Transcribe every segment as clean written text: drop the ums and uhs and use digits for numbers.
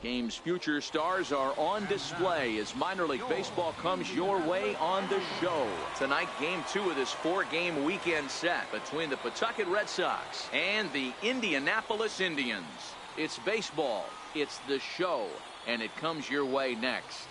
game's future stars are on display as minor league baseball comes your way on the show. Tonight, game 2 of this 4-game weekend set between the Pawtucket Red Sox and the Indianapolis Indians. It's baseball, it's the show, and it comes your way next.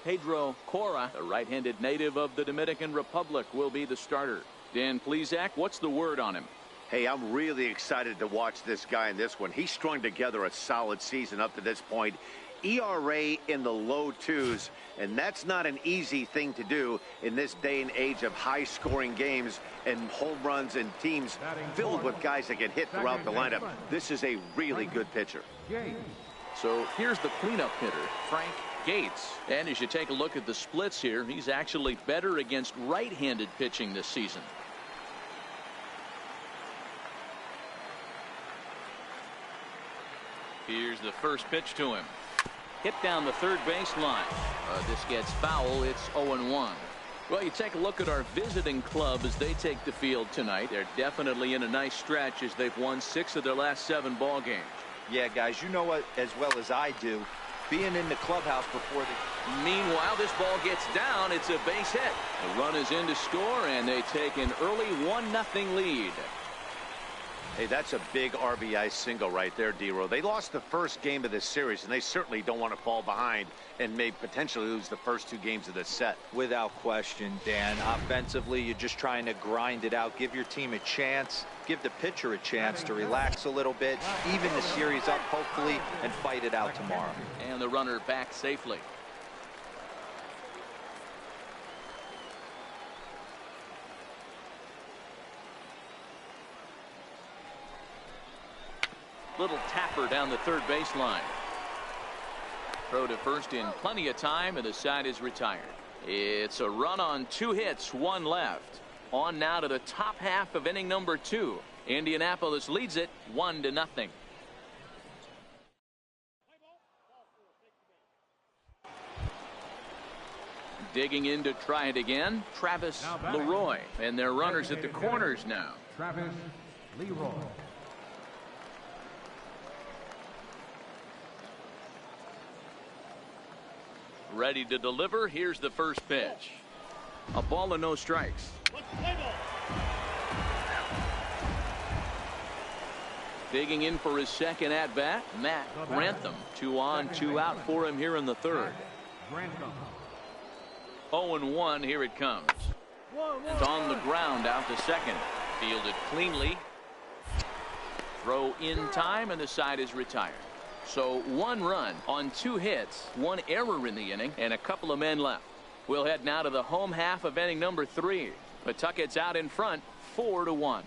Pedro Cora, the right-handed native of the Dominican Republic, will be the starter. Dan Plesac, what's the word on him? Hey, I'm really excited to watch this guy in this one. He's strung together a solid season up to this point. ERA in the low 2s, and that's not an easy thing to do in this day and age of high-scoring games and home runs and teams filled with guys that get hit throughout the lineup. This is a really good pitcher. So here's the cleanup hitter, Frank Gates. And as you take a look at the splits here, he's actually better against right-handed pitching this season. Here's the first pitch to him. Hit down the third base line. This gets foul. It's 0-1. Well, you take a look at our visiting club as they take the field tonight. They're definitely in a nice stretch as they've won 6 of their last 7 ball games. Yeah, guys, you know what as well as I do. Being in the clubhouse before the... Meanwhile, this ball gets down. It's a base hit. The run is in to score, and they take an early 1-0 lead. Hey, that's a big RBI single right there, D-Row. They lost the first game of this series, and they certainly don't want to fall behind and may potentially lose the first 2 games of this set. Without question, Dan. Offensively, you're just trying to grind it out, give your team a chance, give the pitcher a chance to relax a little bit, even the series up, hopefully, and fight it out tomorrow. And the runner back safely. Little tapper down the third baseline. Throw to first in plenty of time, and the side is retired. It's a run on 2 hits, 1 left. On now to the top half of inning number 2. Indianapolis leads it 1-0. Digging in to try it again, Travis Leroy, and their runners at the corners now. Travis Leroy. Ready to deliver. Here's the first pitch. A ball and no strikes. Digging in for his second at bat, Matt Grantham. 2 on, 2 out for him here in the third. 0-1. Here it comes. It's on the ground out to second. Fielded cleanly. Throw in time, and the side is retired. So 1 run on 2 hits, 1 error in the inning, and a couple of men left. We'll head now to the home half of inning number 3. Pawtucket's out in front, 4-1.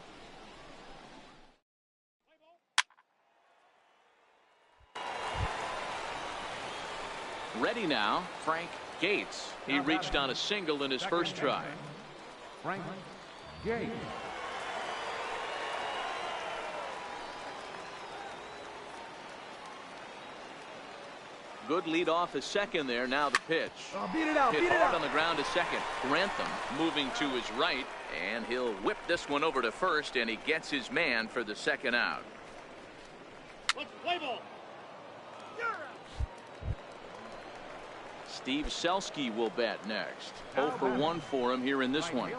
Ready now, Frank Gates. He reached on a single in his first try. Frank Gates. Good lead off a second there. Now the pitch. Beat it out. Hit hard on the ground to second. Grantham moving to his right, and he'll whip this one over to first, and he gets his man for the second out. Steve Selski will bat next. 0 for 1 for him here in this one.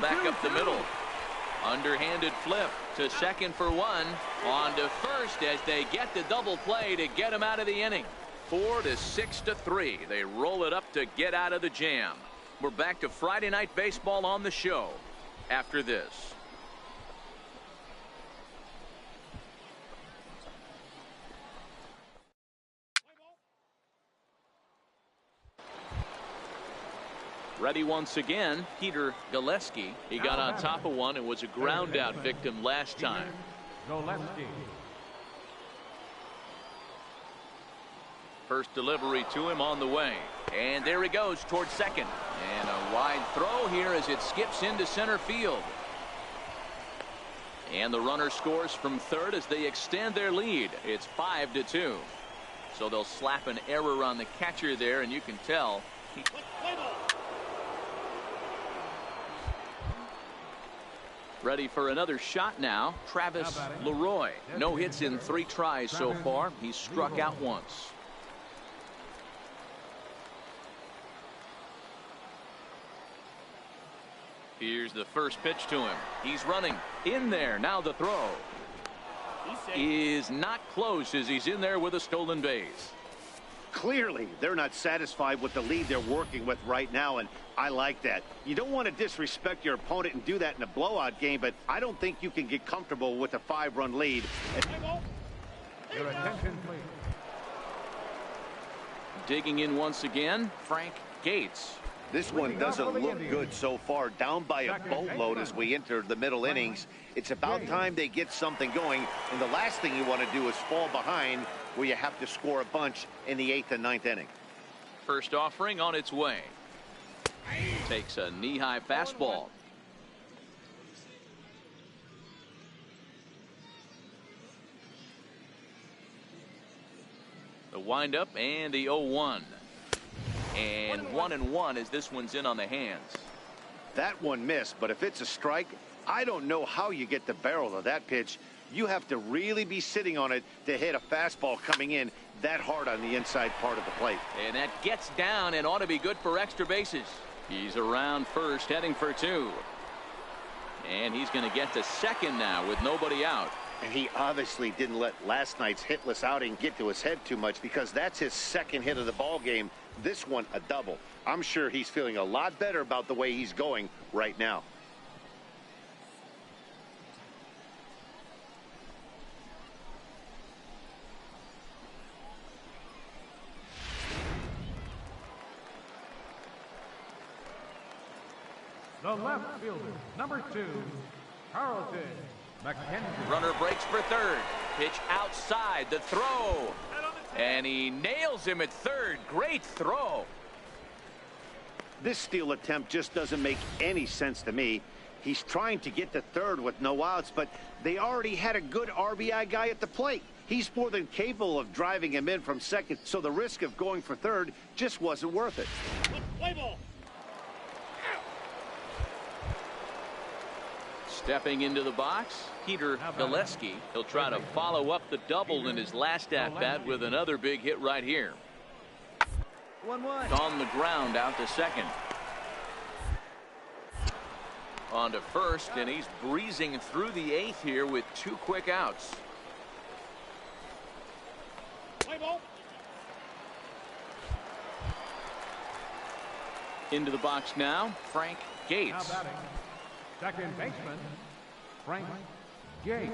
Back up the middle. Underhanded flip to second for 1. On to first as they get the double play to get him out of the inning. 4 to 6 to 3. They roll it up to get out of the jam. We're back to Friday Night Baseball on the show after this. Ready once again, Peter Galeski. He got on top of one and was a ground out victim last time. First delivery to him on the way. And there he goes towards second. And a wide throw here as it skips into center field. And the runner scores from third as they extend their lead. It's 5-2. So they'll slap an error on the catcher there, and you can tell Ready for another shot now. Travis Leroy. No hits in 3 tries so far. He's struck out once. Here's the first pitch to him. He's running in there. Now the throw is not close as he's in there with a stolen base. Clearly, they're not satisfied with the lead they're working with right now, and I like that. You don't want to disrespect your opponent and do that in a blowout game, but I don't think you can get comfortable with a 5-run lead. Your attention, please. Digging in once again, Frank Gates. This one doesn't look good so far, down by a boatload as we enter the middle innings. It's about time they get something going, and the last thing you want to do is fall behind where you have to score a bunch in the 8th and 9th inning. First offering on its way. Takes a knee-high fastball. The windup and the 0-1. And 1-1 as this one's in on the hands. That one missed, but if it's a strike, I don't know how you get the barrel of that pitch. You have to really be sitting on it to hit a fastball coming in that hard on the inside part of the plate. And that gets down and ought to be good for extra bases. He's around first, heading for 2. And he's going to get to second now with nobody out. And he obviously didn't let last night's hitless outing get to his head too much, because that's his second hit of the ball game. This one a double. I'm sure he's feeling a lot better about the way he's going right now. The left fielder, number 2, Carlton McKenzie. Runner breaks for third. Pitch outside. The throw. And he nails him at third. Great throw. This steal attempt just doesn't make any sense to me. He's trying to get to third with no outs, but they already had a good RBI guy at the plate. He's more than capable of driving him in from second, so the risk of going for third just wasn't worth it. Play ball. Stepping into the box, Peter Gillespie. He'll try to follow up the double in his last at-bat with another big hit right here. 1-1. On the ground, out to second. On to first, and he's breezing through the 8th here with 2 quick outs. Play ball. Into the box now, Frank Gates. Now batting, second baseman, Frank Gates.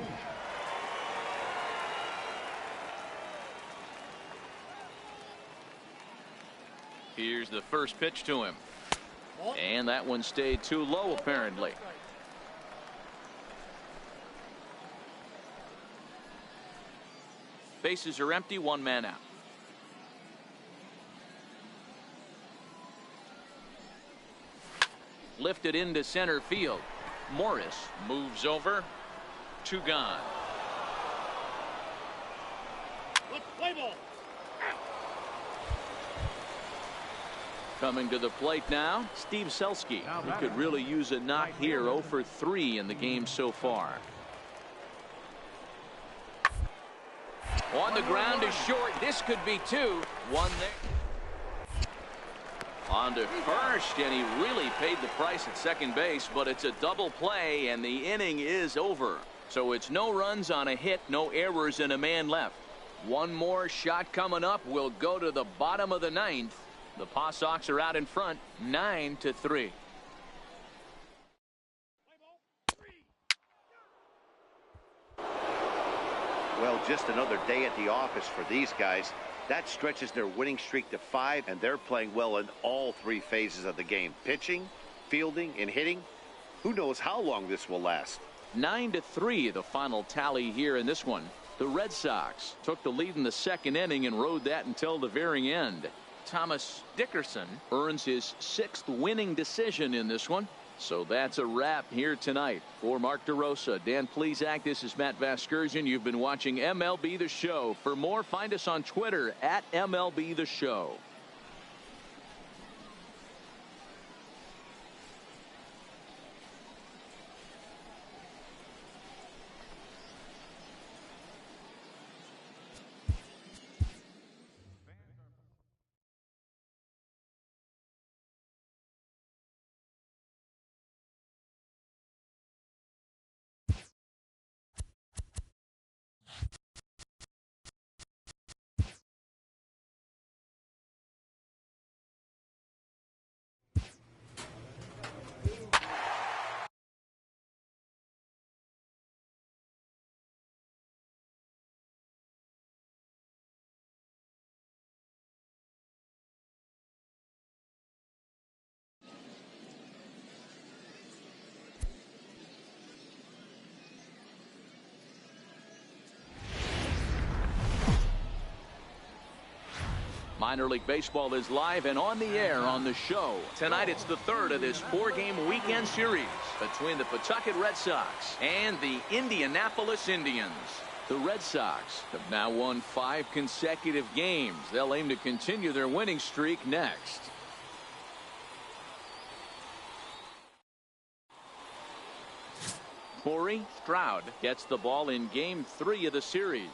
Here's the first pitch to him. And that one stayed too low, apparently. Bases are empty, 1 man out. Lifted into center field. Morris moves over. 2 gone. Play ball. Coming to the plate now, Steve Selski. He could really use a knock here. 0 for 3 in the game so far. On the ground is short. This could be 2. 1 there. On to first, and he really paid the price at second base, but it's a double play, and the inning is over. So it's no runs on a hit, no errors, and a man left. One more shot coming up. Will go to the bottom of the 9th. The Paw Sox are out in front, 9-3. Well, just another day at the office for these guys. That stretches their winning streak to 5, and they're playing well in all 3 phases of the game. Pitching, fielding, and hitting. Who knows how long this will last? 9-3 the final tally here in this one. The Red Sox took the lead in the 2nd inning and rode that until the very end. Thomas Dickerson earns his 6th winning decision in this one. So that's a wrap here tonight. For Mark DeRosa, Dan Plesac, this is Matt Vasgersian. You've been watching MLB The Show. For more, find us on Twitter at MLB The Show. Minor League Baseball is live and on the air on the show. Tonight it's the third of this 4-game weekend series between the Pawtucket Red Sox and the Indianapolis Indians. The Red Sox have now won 5 consecutive games. They'll aim to continue their winning streak next. Corey Stroud gets the ball in Game 3 of the series.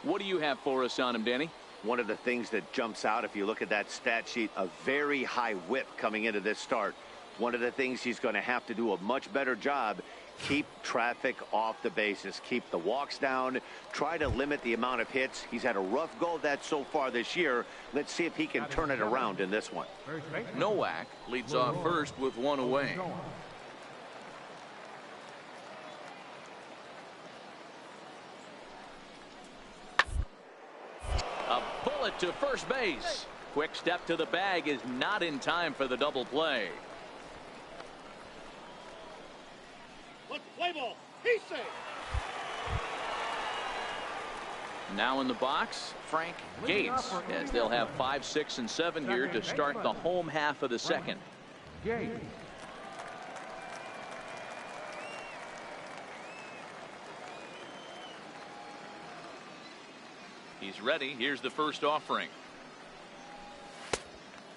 What do you have for us on him, Danny? One of the things that jumps out, if you look at that stat sheet, a very high whip coming into this start. One of the things he's going to have to do a much better job, keep traffic off the bases, keep the walks down, try to limit the amount of hits. He's had a rough go of that so far this year. Let's see if he can turn it around in this one. Nowak leads off first with 1 away. A bullet to first base. Quick step to the bag is not in time for the double play. Let's play ball. He's safe. Now in the box, Frank Gates, as they'll have 5, 6, and 7 here to start the home half of the second. Gates. He's ready. Here's the first offering.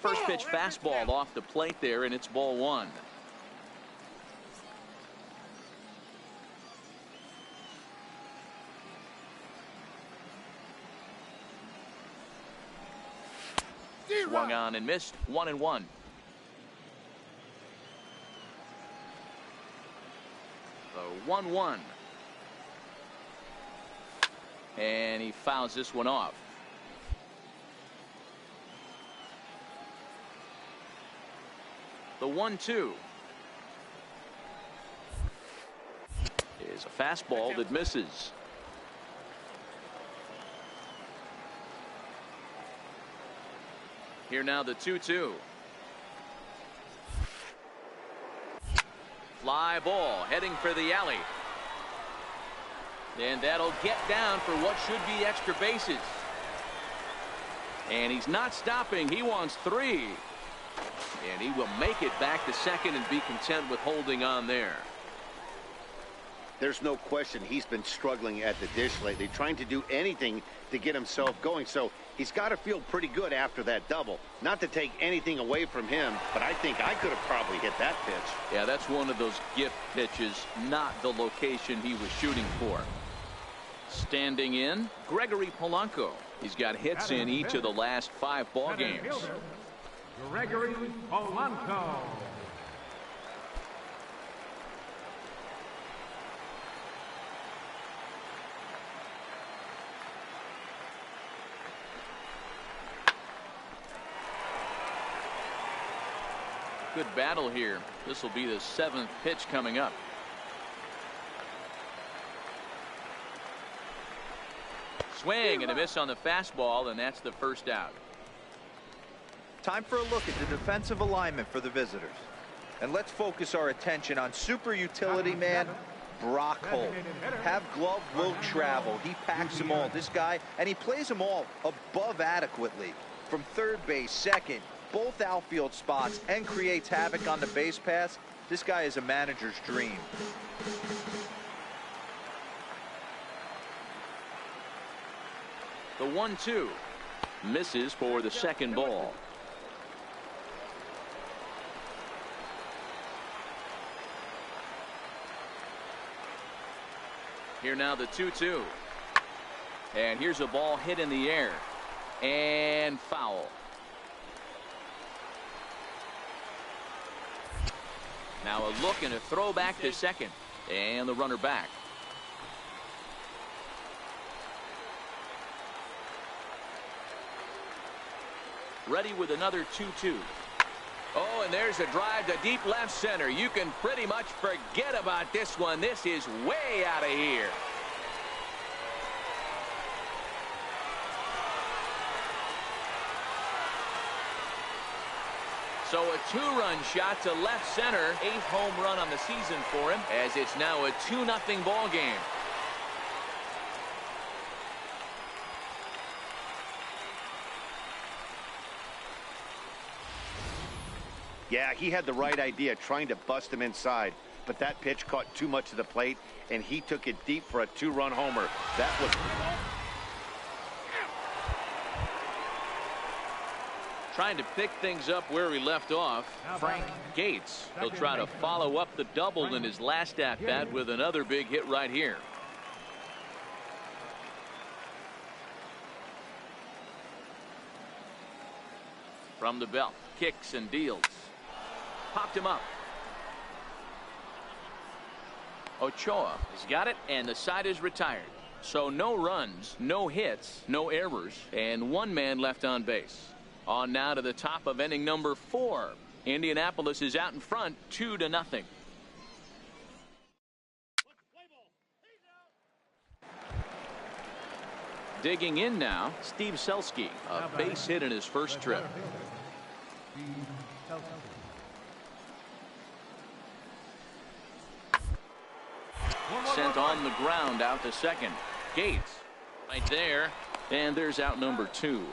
First pitch fastball off the plate there, and it's ball 1. Swung on and missed. 1-1. The 1-1. And he fouls this one off. The 1-2 is a fastball that misses. Here now the 2-2. Fly ball heading for the alley. And that'll get down for what should be extra bases. And he's not stopping. He wants 3. And he will make it back to second and be content with holding on there. There's no question he's been struggling at the dish lately, trying to do anything to get himself going. So he's got to feel pretty good after that double. Not to take anything away from him, but I think I could have probably hit that pitch. Yeah, that's one of those gift pitches, not the location he was shooting for. Standing in, Gregory Polanco. He's got hits in each of the last 5 ball games. Gregory Polanco. Good battle here. This will be the 7th pitch coming up. Swing and a miss on the fastball, and that's the first out. Time for a look at the defensive alignment for the visitors. And let's focus our attention on super utility man Brock Holt. Have glove will travel. He packs them all. This guy, and he plays them all above adequately. From third base, second, both outfield spots, and creates havoc on the base pass. This guy is a manager's dream. The 1-2 misses for the second ball. Here now the 2-2. And here's a ball hit in the air. And foul. Now a look and a throw back to second. And the runner back. Ready with another 2-2. Oh, and there's a drive to deep left center. You can pretty much forget about this one. This is way out of here. So a 2-run shot to left center. 8th home run on the season for him, as it's now a 2-0 ball game. Yeah, he had the right idea, trying to bust him inside. But that pitch caught too much of the plate, and he took it deep for a 2-run homer. That was... Trying to pick things up where he left off, Frank Gates. He'll try to follow up the double in his last at-bat with another big hit right here. From the belt, kicks and deals. Popped him up. Ochoa has got it, and the side is retired. So no runs, no hits, no errors, and one man left on base. On now to the top of inning number 4. Indianapolis is out in front 2-0. Digging in now, Steve Selski, a base hit in his first trip. Sent on the ground out to second. Gates right there, and there's out number 2.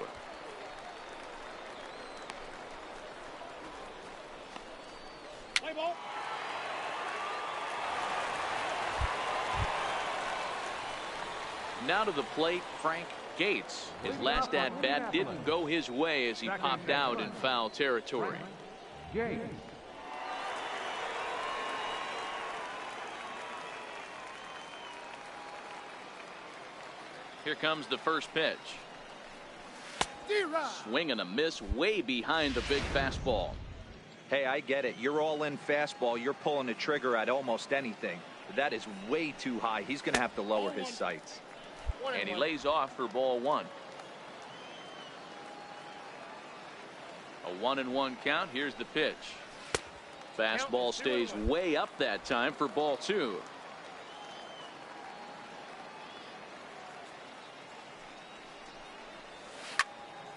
Now to the plate, Frank Gates. His last at-bat didn't go his way as he popped out in foul territory. Here comes the first pitch. Swing and a miss way behind the big fastball. Hey, I get it. You're all in fastball. You're pulling the trigger at almost anything. That is way too high. He's going to have to lower his sights. And he lays off for ball 1. A 1-1 count. Here's the pitch. Fastball stays way up that time for ball 2.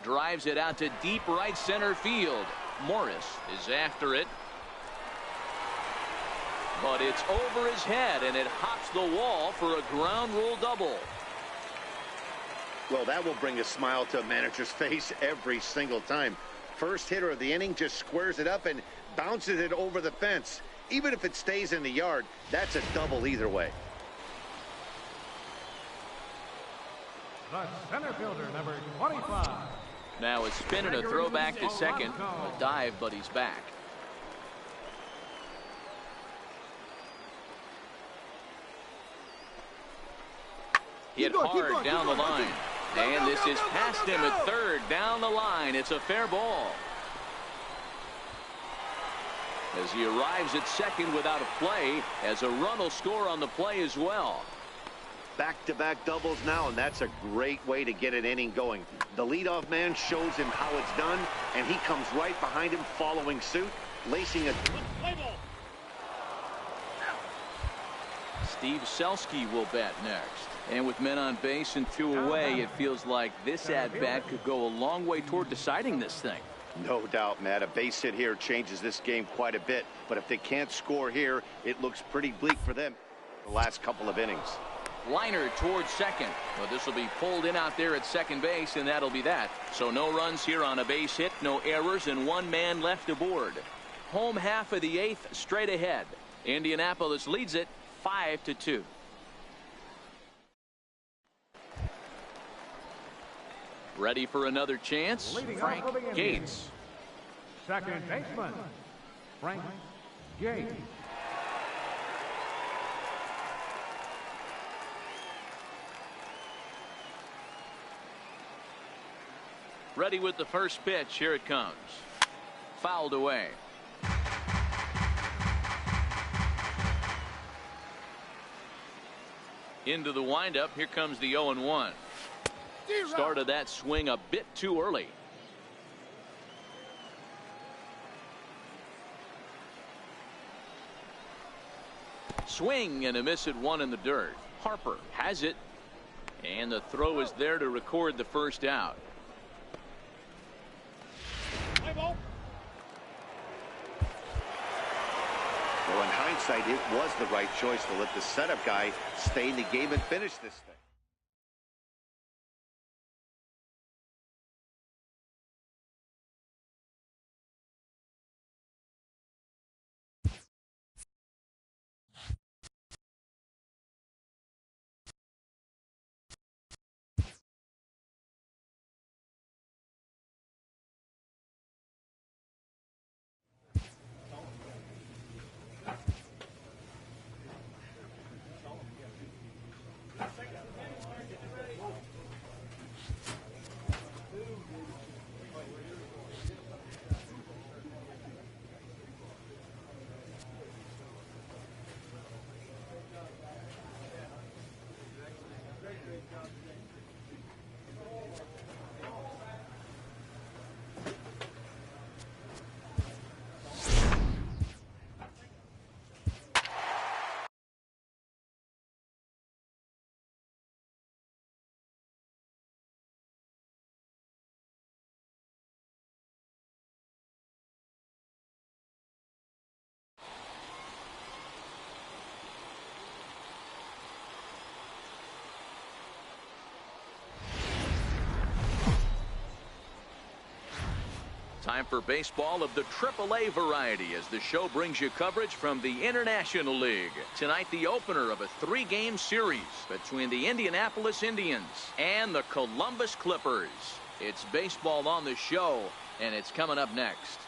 Drives it out to deep right center field. Morris is after it. But it's over his head, and it hops the wall for a ground rule double. Well, that will bring a smile to a manager's face every single time. First hitter of the inning just squares it up and bounces it over the fence. Even if it stays in the yard, that's a double either way. The center fielder, number 25. Now it's spinning a throwback to second. A dive, but he's back. Hit hard down the line. And this is past him at third. Down the line. It's a fair ball. As he arrives at second without a play, as a run will score on the play as well. Back-to-back doubles now, and that's a great way to get an inning going. The leadoff man shows him how it's done, and he comes right behind him following suit, lacing a... Steve Selski will bat next. And with men on base and 2 away, it feels like this at-bat could go a long way toward deciding this thing. No doubt, Matt. A base hit here changes this game quite a bit. But if they can't score here, it looks pretty bleak for them the last couple of innings. Liner towards second. Well, this will be pulled in out there at second base, and that'll be that. So no runs here on a base hit, no errors, and 1 man left aboard. Home half of the 8th straight ahead. Indianapolis leads it 5-2. Ready for another chance? Frank Gates. Second baseman, Frank Gates. Ready with the first pitch. Here it comes. Fouled away. Into the windup. Here comes the 0-1. Started that swing a bit too early. Swing and a miss at 1 in the dirt. Harper has it, and the throw is there to record the first out. Well, in hindsight, it was the right choice to let the setup guy stay in the game and finish this thing. Time for baseball of the AAA variety as the show brings you coverage from the International League. Tonight, the opener of a 3-game series between the Indianapolis Indians and the Columbus Clippers. It's baseball on the show, and it's coming up next.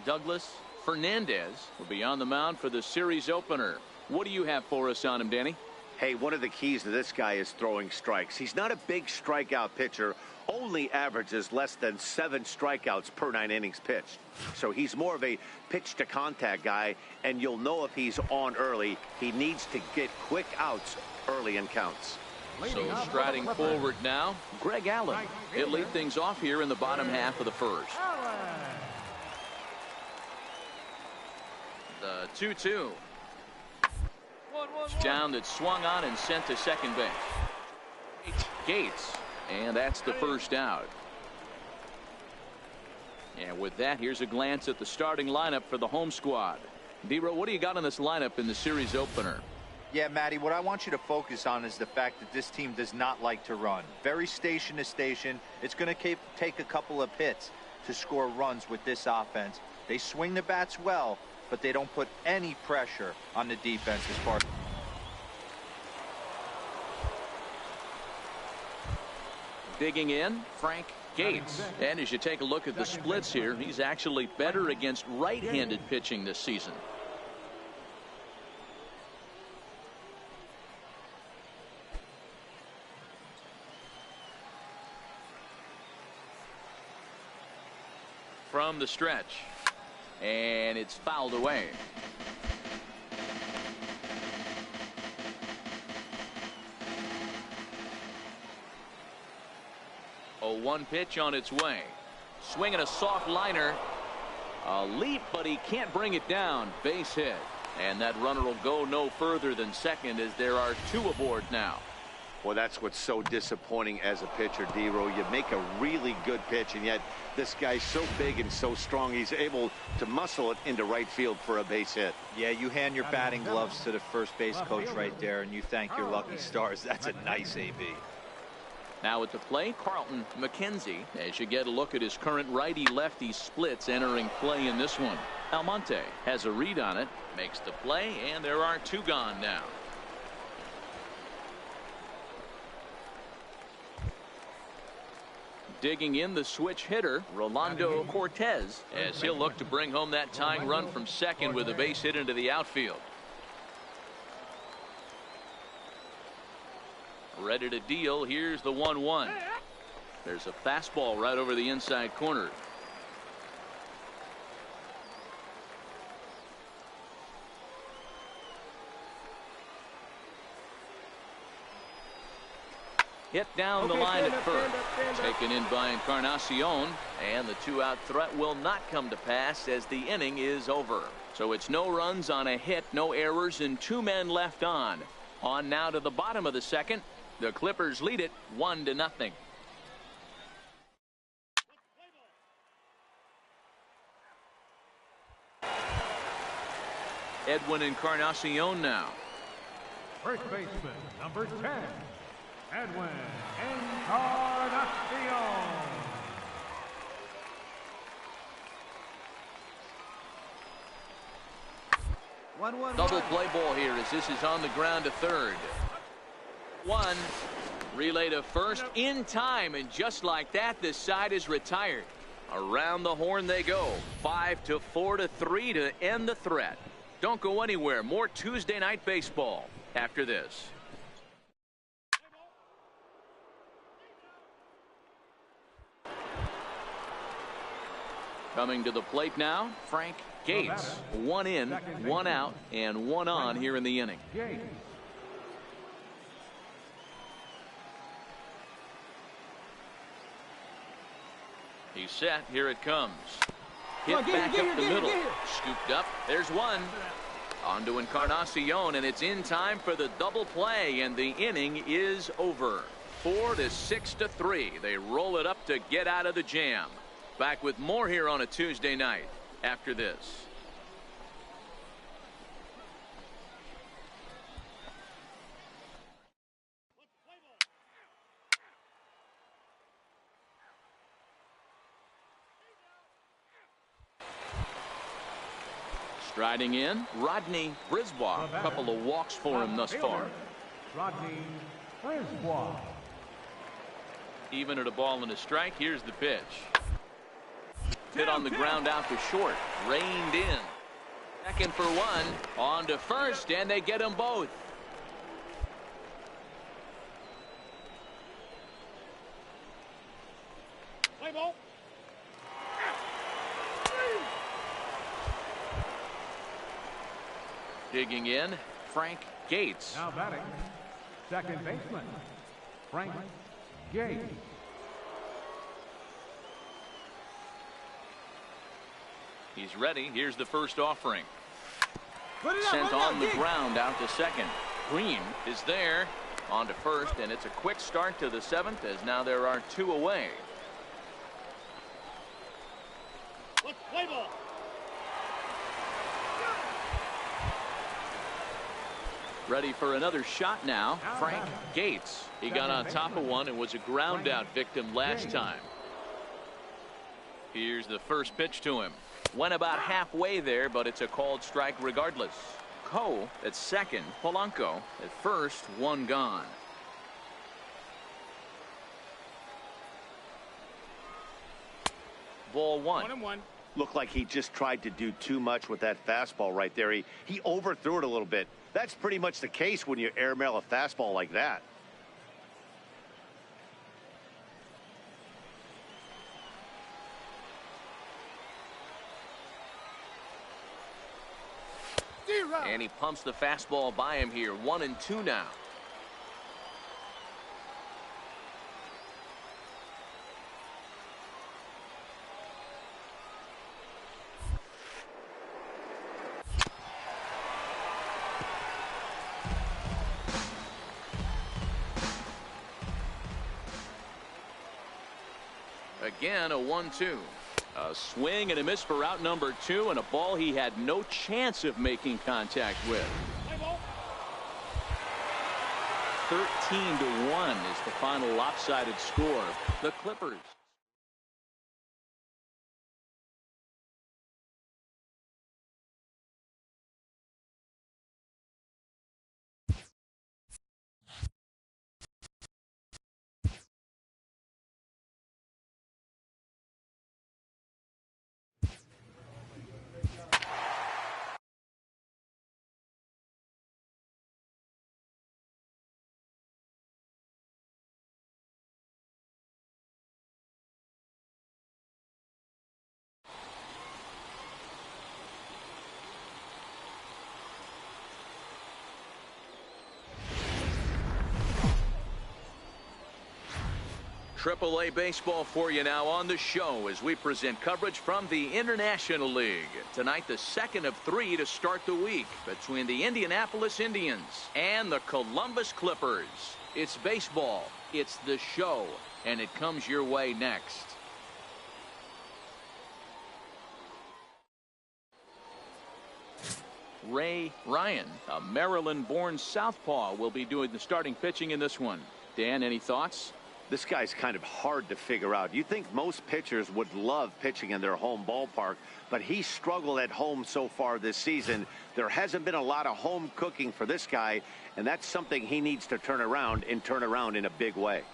Douglas Fernandez will be on the mound for the series opener. What do you have for us on him, Danny? Hey, one of the keys to this guy is throwing strikes. He's not a big strikeout pitcher, only averages less than 7 strikeouts per 9 innings pitched. So he's more of a pitch to contact guy, and you'll know if he's on early. He needs to get quick outs early in counts. So striding forward now, Greg Allen. He'll lead things off here in the bottom half of the first. The 2-2. Down that swung on and sent to second base. Gates, and that's the first out. And with that, here's a glance at the starting lineup for the home squad. D-Row, what do you got in this lineup in the series opener? Yeah, Matty, what I want you to focus on is the fact that this team does not like to run. Very station to station. It's going to take a couple of hits to score runs with this offense. They swing the bats well, but they don't put any pressure on the defense as far as... Digging in, Frank Gates. And as you take a look at the splits here, he's actually better against right-handed pitching this season. From the stretch. And it's fouled away. A 1 pitch on its way. Swinging a soft liner. A leap, but he can't bring it down. Base hit. And that runner will go no further than second as there are 2 aboard now. Well, that's what's so disappointing as a pitcher, D-Row. You make a really good pitch, and yet this guy's so big and so strong, he's able to muscle it into right field for a base hit. Yeah, you hand your batting gloves to the first base coach right there, and you thank your lucky stars. That's a nice AB. Now at the plate, Carlton McKenzie, as you get a look at his current righty-lefty splits entering play in this one. Almonte has a read on it, makes the play, and there are 2 gone now. Digging in the switch hitter, Rolando Cortez, as he'll look to bring home that tying run from second with a base hit into the outfield. Ready to deal. Here's the 1-1. There's a fastball right over the inside corner. Hit down the line at first. Taken in by Encarnacion, and the 2-out threat will not come to pass as the inning is over. So it's no runs on a hit, no errors, and 2 men left on. On now to the bottom of the second. The Clippers lead it 1-0. Edwin Encarnacion now. First baseman, number 10, Edwin Encarnacion. Double play ball here as this is on the ground to third. 1. Relay to first in time, and just like that, this side is retired. Around the horn they go. 5-4-3 to end the threat. Don't go anywhere. More Tuesday night baseball after this. Coming to the plate now, Frank Gates. 1 in, 1 out, and 1 on here in the inning. He's set. Here it comes. Hit back up the middle. Scooped up. There's one. On to Encarnacion, and it's in time for the double play, and the inning is over. 4 to 6 to 3. They roll it up to get out of the jam. Back with more here on a Tuesday night after this. Striding in, Rodney Brisbois. A couple of walks for him thus far. Rodney Brisbois. Even at a ball and a strike, here's the pitch. Hit on the ground out to short. Reined in. Second for one. On to first, and they get them both. Play ball. Digging in, Frank Gates. Now batting, second baseman, Frank Gates. He's ready. Here's the first offering. Sent Sent on the ground out to second. Green is there. On to first, and it's a quick start to the 7th as now there are 2 away. Let's play ball. Ready for another shot now, Frank Gates. He got on top of one and was a ground out victim last time. Here's the first pitch to him. Went about halfway there, but it's a called strike regardless. Coe at second, Polanco at first, 1 gone. Ball 1. 1-1. Looked like he just tried to do too much with that fastball right there. He overthrew it a little bit. That's pretty much the case when you airmail a fastball like that. And he pumps the fastball by him here. 1-2 now. Again, a 1-2. A swing and a miss for out number 2, and a ball he had no chance of making contact with. 13-1 is the final lopsided score. The Clippers. AAA baseball for you now on the show as we present coverage from the International League. Tonight, the second of 3 to start the week between the Indianapolis Indians and the Columbus Clippers. It's baseball, it's the show, and it comes your way next. Ray Ryan, a Maryland-born southpaw, will be doing the starting pitching in this one. Dan, any thoughts? This guy's kind of hard to figure out. You think most pitchers would love pitching in their home ballpark, but he struggled at home so far this season. There hasn't been a lot of home cooking for this guy, and that's something he needs to turn around in a big way.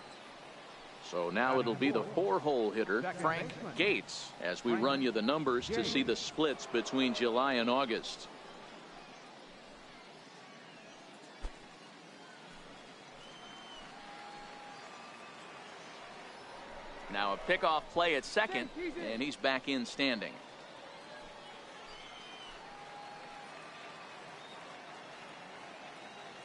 So now it'll be the 4-hole hitter, Frank Gates, as we run you the numbers to see the splits between July and August. Now a Pickoff play at second, and he's back in standing.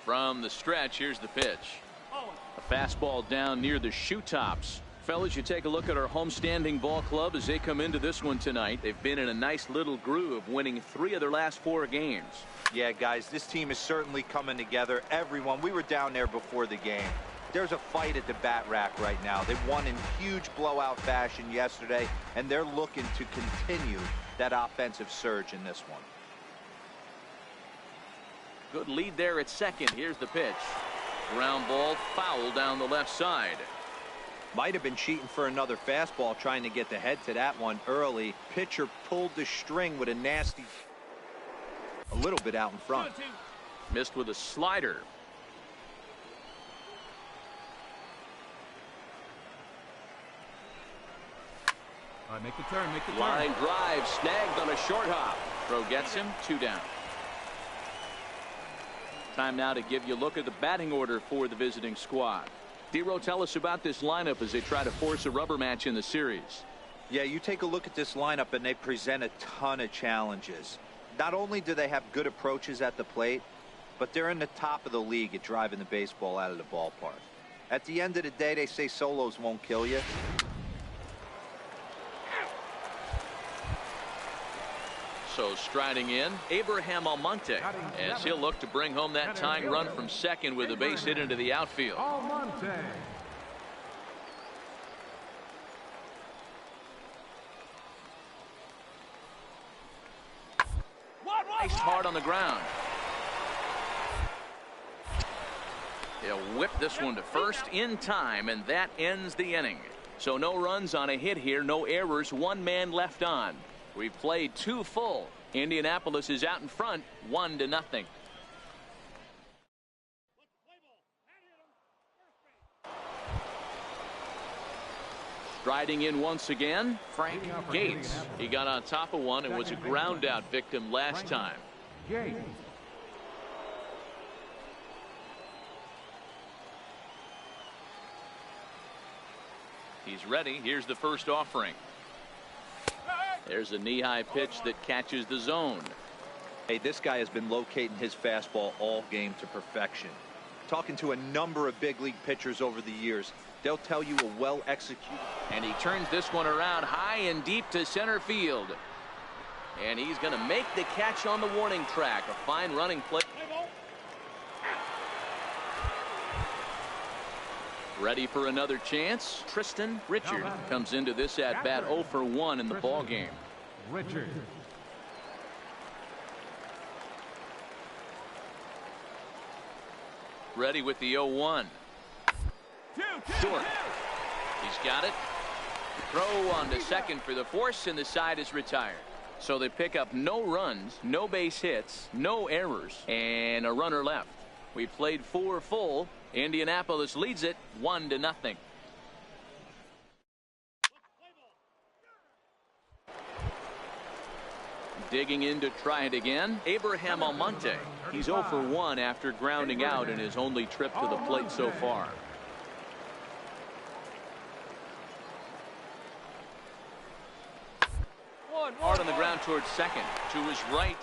From the stretch, here's the pitch. A fastball down near the shoe tops. Fellas, you take a look at our homestanding ball club as they come into this one tonight. They've been in a nice little groove, winning 3 of their last 4 games. Yeah, guys, this team is certainly coming together. Everyone, we were down there before the game. There's a fight at the bat rack right now. They won in huge blowout fashion yesterday, and they're looking to continue that offensive surge in this one. Good lead there at second. Here's the pitch. Ground ball, foul down the left side. Might have been cheating for another fastball, trying to get the head to that one early. Pitcher pulled the string with a nasty, a little bit out in front. Missed with a slider. All right, make the turn, make the turn. Line drive, snagged on a short hop. Throw gets him, 2 down. Time now to give you a look at the batting order for the visiting squad. Dero, tell us about this lineup as they try to force a rubber match in the series. Yeah, you take a look at this lineup and they present a ton of challenges. Not only do they have good approaches at the plate, but they're in the top of the league at driving the baseball out of the ballpark. At the end of the day, they say solos won't kill you. So striding in, Abraham Almonte, as he'll look to bring home that tying run from second with a base hit into the outfield. Almonte. Nice hard on the ground. He'll whip this one to first in time, and that ends the inning. So no runs on a hit here, no errors, 1 man left on. We've played 2 full. Indianapolis is out in front, 1-0. Striding in once again, Frank Gates. He got on top of one and was a ground out victim last time. Gates. He's ready. Here's the first offering. There's a knee-high pitch that catches the zone. Hey, this guy has been locating his fastball all game to perfection. Talking to a number of big league pitchers over the years, they'll tell you a well-executed. And he turns this one around high and deep to center field. And he's going to make the catch on the warning track. A fine running play. Ready for another chance. Tristan Richard comes into this at bat 0 for 1 in the ball game. Richard. Ready with the 0-1. Short. He's got it. Throw on to second for the force, and the side is retired. So they pick up no runs, no base hits, no errors, and a runner left. We played 4 full. Indianapolis leads it 1-0. Digging in to try it again, Abraham Almonte. He's 0 for 1 after grounding out in his only trip to the plate so far. Hard on the ground towards second. To his right.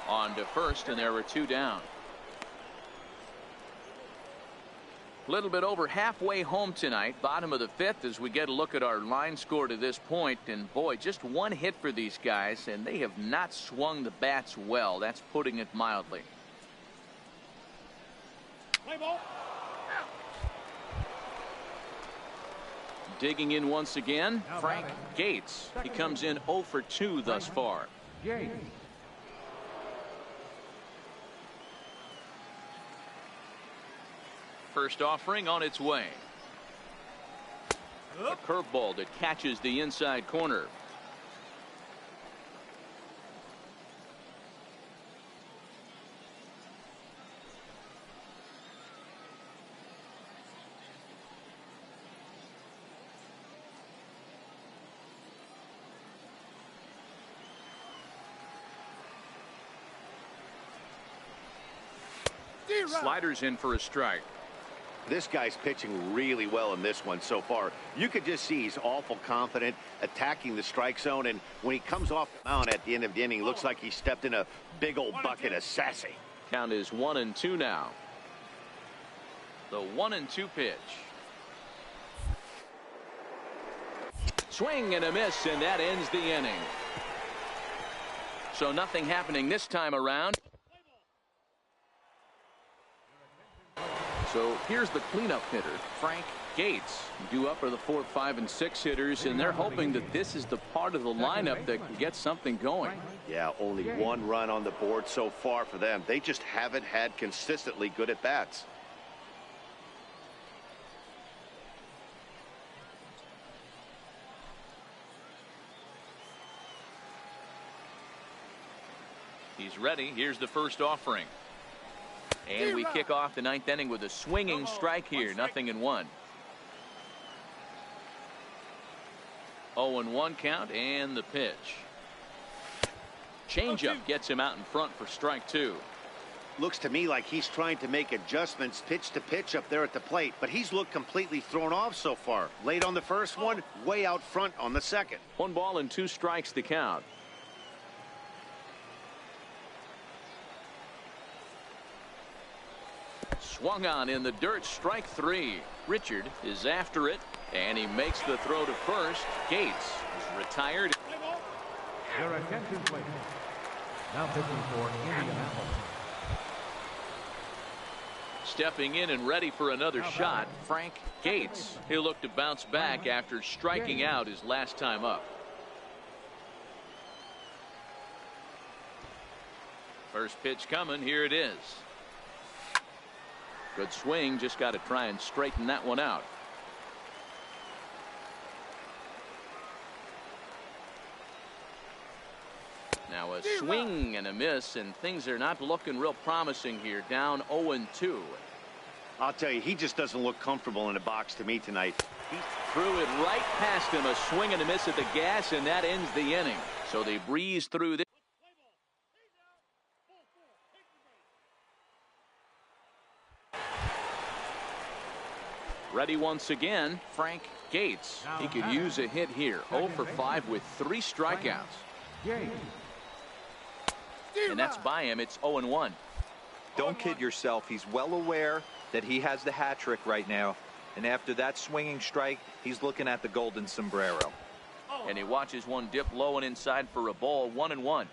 On to first, and there were 2 down. A little bit over halfway home tonight, bottom of the 5th, as we get a look at our line score to this point. And boy, just 1 hit for these guys, and they have not swung the bats well. That's putting it mildly. Play ball. Digging in once again, Frank Gates. He comes in 0 for 2 thus far. Gates. First offering on its way. A curveball that catches the inside corner. Sliders in for a strike. This guy's pitching really well in this one so far. You could just see he's awful confident attacking the strike zone, and when he comes off the mound at the end of the inning, it looks like he stepped in a big old bucket of sassy. Count is 1-2 now. The 1-2 pitch. Swing and a miss, and that ends the inning. So nothing happening this time around. So here's the cleanup hitter, Frank Gates. Due up are the 4, 5, and 6 hitters, and they're hoping that this is the part of the lineup that can get something going. Yeah, only 1 run on the board so far for them. They just haven't had consistently good at-bats. He's ready. Here's the first offering. And we kick off the 9th inning with a swinging strike here. 0-1. 0-1 count, and the pitch. Changeup gets him out in front for strike 2. Looks to me like he's trying to make adjustments pitch to pitch up there at the plate, but he's looked completely thrown off so far. Late on the first one, way out front on the second. 1 ball and 2 strikes to count. Swung on in the dirt, strike 3. Richard is after it, and he makes the throw to first. Gates is retired. Your attention, please. Now pitching for Indianapolis. Stepping in and ready for another shot, Frank Gates. He'll look to bounce back after striking out his last time up. First pitch coming, here it is. Good swing, just got to try and straighten that one out. Now a swing and a miss, and things are not looking real promising here. Down 0-2. I'll tell you, he just doesn't look comfortable in the box to me tonight. He threw it right past him. A swing and a miss at the gas, and that ends the inning. So they breeze through this. Ready once again, Frank Gates. He could use a hit here. 0 for 5 with 3 strikeouts. And that's by him. It's 0-1. Don't kid yourself. He's well aware that he has the hat trick right now. And after that swinging strike, he's looking at the golden sombrero. And he watches one dip low and inside for a ball. 1-1.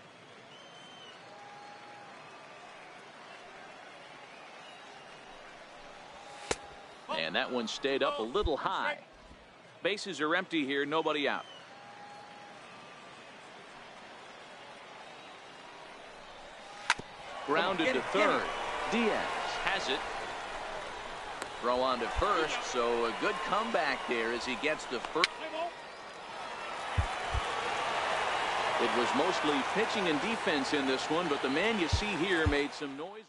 And that one stayed up a little high. Bases are empty here. Nobody out. Grounded to third. Diaz has it. Throw on to first, so a good comeback there as he gets the first. It was mostly pitching and defense in this one, but the man you see here made some noise.